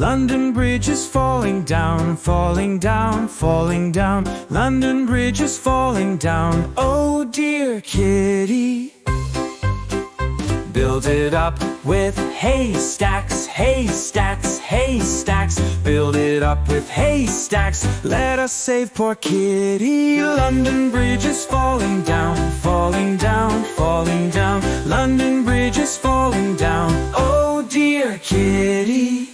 London Bridge is falling down, falling down, falling down. London Bridge is falling down. Oh dear kitty. Build it up with haystacks, haystacks, haystacks. Build it up with haystacks. Let us save poor kitty. London Bridge is falling down, falling down, falling down. London Bridge is falling down. Oh dear kitty.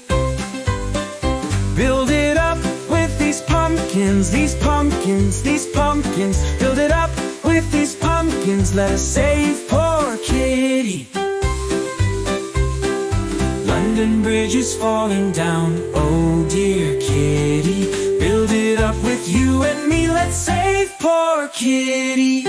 Build it up with these pumpkins, these pumpkins, these pumpkins. Build it up with these pumpkins. Let us save poor kitty. London Bridge is falling down, oh dear kitty. Build it up with you and me, let's save poor kitty.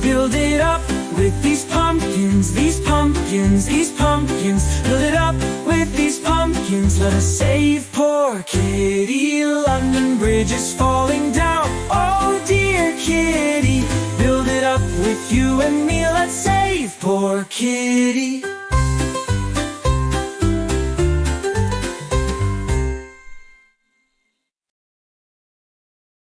Build it up with these pumpkins, these pumpkins, these pumpkins. Build it up with these pumpkins, let us save poor kitty. London Bridge is falling down, oh dear kitty. Build it up with you and me, let's save poor kitty.